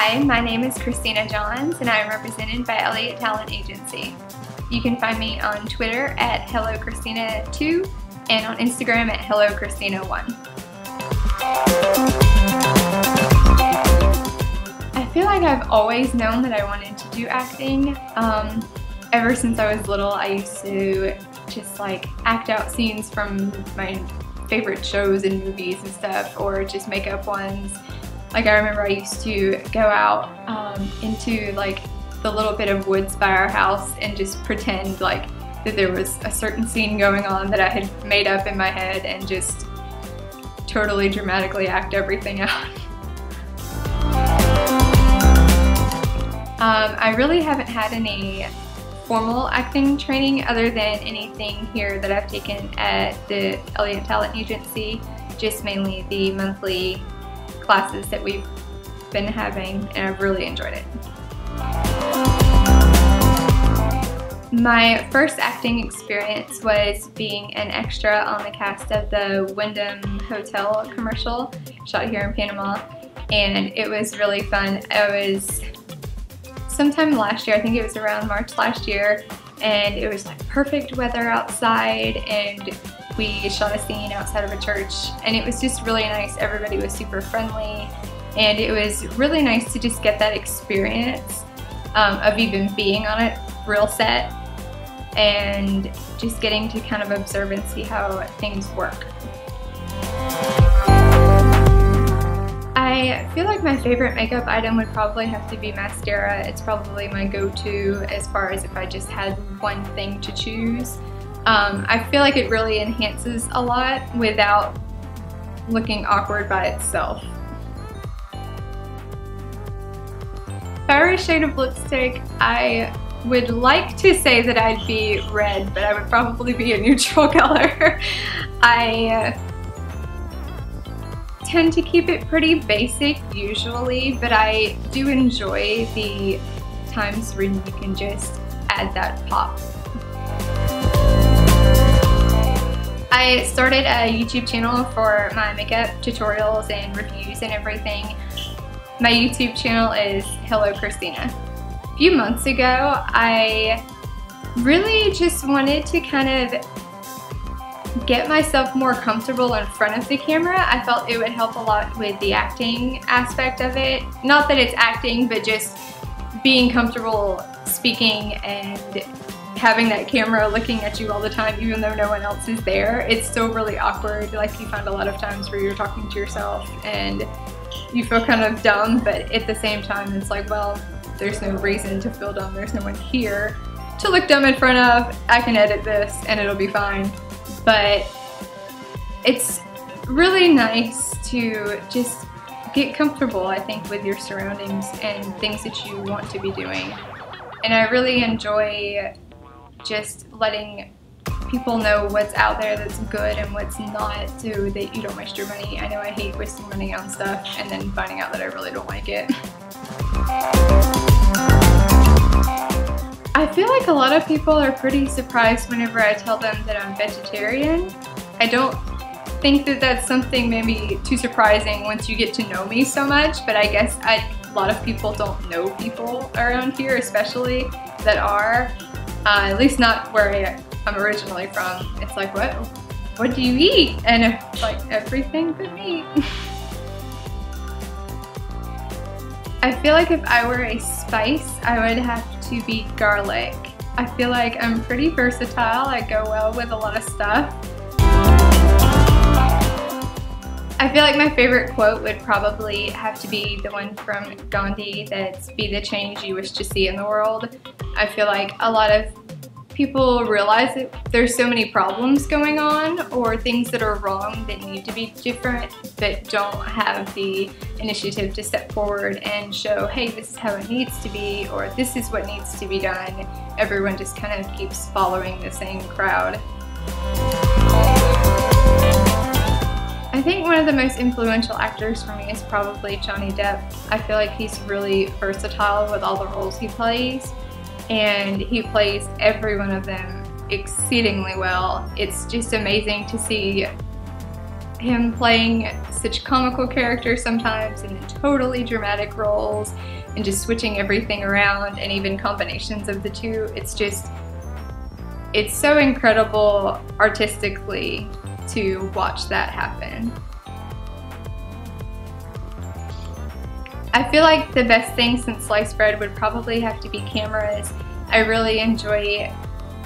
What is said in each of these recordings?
Hi, my name is Christina Johns and I am represented by Elliott Talent Agency. You can find me on Twitter at HelloChristina2 and on Instagram at HelloChristina1. I feel like I've always known that I wanted to do acting. Ever since I was little, I used to just like act out scenes from my favorite shows and movies and stuff, or just make up ones. Like I remember I used to go out into like the little bit of woods by our house and just pretend like that there was a certain scene going on that I had made up in my head and just totally dramatically act everything out. I really haven't had any formal acting training other than anything here that I've taken at the Elliott Talent Agency, just mainly the monthly classes that we've been having, and I've really enjoyed it. My first acting experience was being an extra on the cast of the Wyndham Hotel commercial shot here in Panama, and it was really fun. It was sometime last year, I think it was around March last year, and it was like perfect weather outside, and we shot a scene outside of a church, and it was just really nice. Everybody was super friendly, and it was really nice to just get that experience of even being on a real set and just getting to kind of observe and see how things work. I feel like my favorite makeup item would probably have to be mascara. It's probably my go-to as far as if I just had one thing to choose. I feel like it really enhances a lot without looking awkward by itself. If I were a shade of lipstick, I would like to say that I'd be red, but I would probably be a neutral color. I tend to keep it pretty basic usually, but I do enjoy the times when you can just add that pop. I started a YouTube channel for my makeup tutorials and reviews and everything. My YouTube channel is Hello Christina. A few months ago, I really just wanted to kind of get myself more comfortable in front of the camera. I felt it would help a lot with the acting aspect of it. Not that it's acting, but just being comfortable speaking and having that camera looking at you all the time even though no one else is there. It's still really awkward. Like you find a lot of times where you're talking to yourself and you feel kind of dumb, but at the same time it's like, well, there's no reason to feel dumb. There's no one here to look dumb in front of. I can edit this and it'll be fine. But it's really nice to just get comfortable, I think, with your surroundings and things that you want to be doing. And I really enjoy just letting people know what's out there that's good and what's not, so that you don't waste your money. I know I hate wasting money on stuff and then finding out that I really don't like it. I feel like a lot of people are pretty surprised whenever I tell them that I'm vegetarian. I don't think that that's something maybe too surprising once you get to know me so much, but I guess a lot of people don't know people around here, especially that are, at least not where I'm originally from. It's like, what do you eat? And it's like, everything but meat. I feel like if I were a spice, I would have to be garlic. I feel like I'm pretty versatile. I go well with a lot of stuff. I feel like my favorite quote would probably have to be the one from Gandhi, that's "Be the change you wish to see in the world." I feel like a lot of people realize that there's so many problems going on or things that are wrong that need to be different, but don't have the initiative to step forward and show, hey, this is how it needs to be, or this is what needs to be done. Everyone just kind of keeps following the same crowd. I think one of the most influential actors for me is probably Johnny Depp. I feel like he's really versatile with all the roles he plays, and he plays every one of them exceedingly well. It's just amazing to see him playing such comical characters sometimes and in totally dramatic roles and just switching everything around and even combinations of the two. It's so incredible artistically to watch that happen. I feel like the best thing since sliced bread would probably have to be cameras. I really enjoy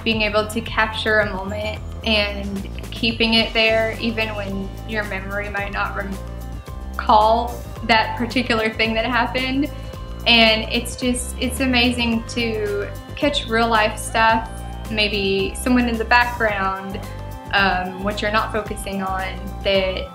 being able to capture a moment and keeping it there even when your memory might not recall that particular thing that happened. And it's amazing to catch real life stuff, maybe someone in the background, what you're not focusing on, that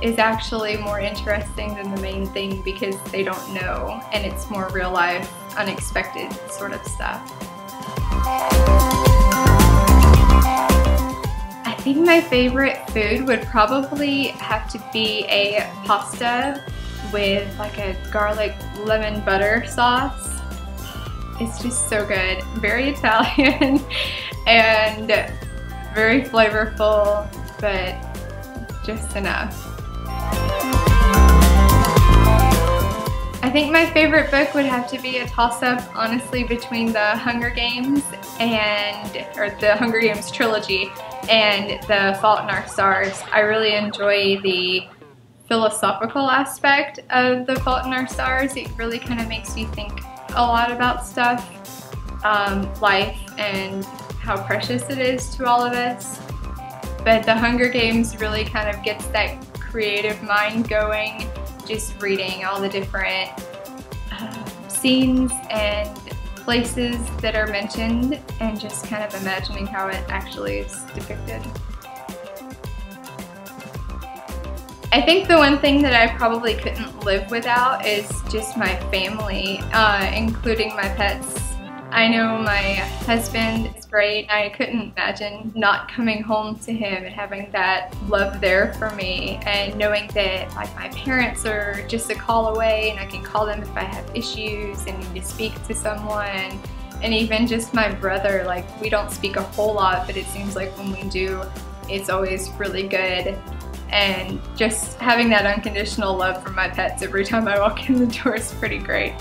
is actually more interesting than the main thing because they don't know, and it's more real life, unexpected sort of stuff. I think my favorite food would probably have to be a pasta with like a garlic lemon butter sauce. It's just so good, very Italian and very flavorful, but just enough. I think my favorite book would have to be a toss-up, honestly, between the Hunger Games or the Hunger Games trilogy and The Fault in Our Stars. I really enjoy the philosophical aspect of The Fault in Our Stars. It really kind of makes you think a lot about stuff, life, and how precious it is to all of us. But The Hunger Games really kind of gets that creative mind going, just reading all the different scenes and places that are mentioned and just kind of imagining how it actually is depicted. I think the one thing that I probably couldn't live without is just my family, including my pets. I know my husband is great. I couldn't imagine not coming home to him and having that love there for me, and knowing that like my parents are just a call away and I can call them if I have issues and need to speak to someone. And even just my brother, like we don't speak a whole lot, but it seems like when we do, it's always really good. And just having that unconditional love from my pets every time I walk in the door is pretty great.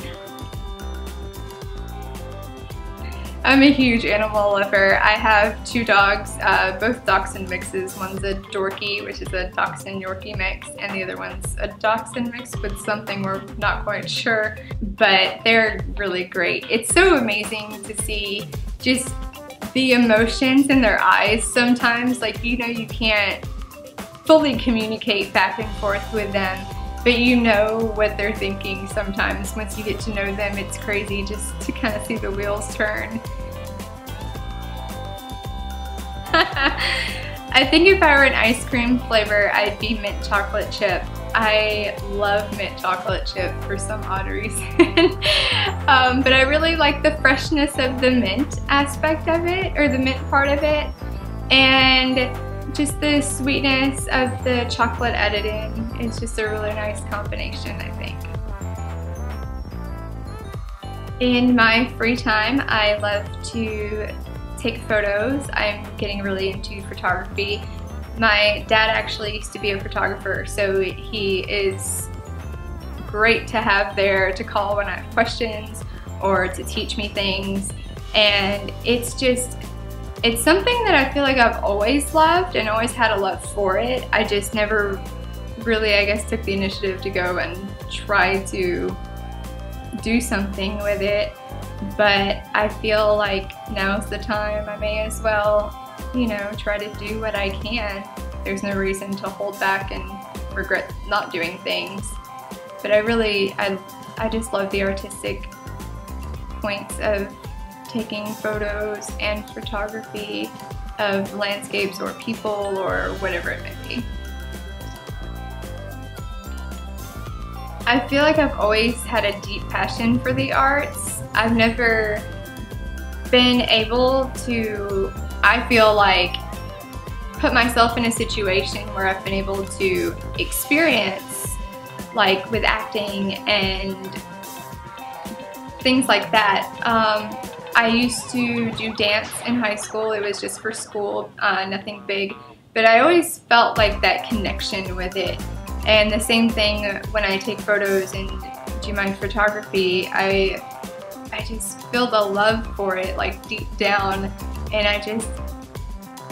I'm a huge animal lover. I have 2 dogs, both Dachshund mixes. One's a Dorky, which is a Dachshund Yorkie mix, and the other one's a Dachshund mix with something we're not quite sure, but they're really great. It's so amazing to see just the emotions in their eyes sometimes. Like, you know, you can't fully communicate back and forth with them, but you know what they're thinking sometimes. Once you get to know them, it's crazy just to kind of see the wheels turn. I think if I were an ice cream flavor, I'd be mint chocolate chip. I love mint chocolate chip for some odd reason. But I really like the freshness of the mint aspect of it, or the mint part of it, and just the sweetness of the chocolate added in is just a really nice combination, I think. In my free time, I love to take photos. I'm getting really into photography. My dad actually used to be a photographer, so he is great to have there to call when I have questions or to teach me things. And it's something that I feel like I've always loved and always had a love for it. I just never really, I guess, took the initiative to go and try to do something with it. But I feel like now's the time. I may as well, you know, try to do what I can. There's no reason to hold back and regret not doing things. But I just love the artistic points of taking photos and photography of landscapes or people or whatever it may be. I feel like I've always had a deep passion for the arts. I've never been able to, I feel like, put myself in a situation where I've been able to experience, like with acting and things like that. I used to do dance in high school. It was just for school, nothing big. but I always felt like that connection with it. And the same thing when I take photos and do my photography, I just feel the love for it like deep down, and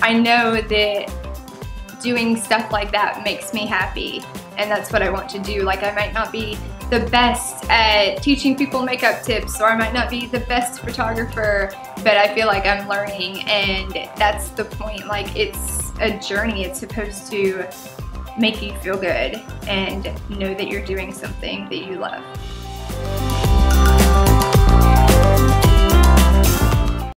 I know that doing stuff like that makes me happy, and that's what I want to do. Like, I might not be the best at teaching people makeup tips, or I might not be the best photographer, but I feel like I'm learning, and that's the point. Like, it's a journey. It's supposed to make you feel good and know that you're doing something that you love.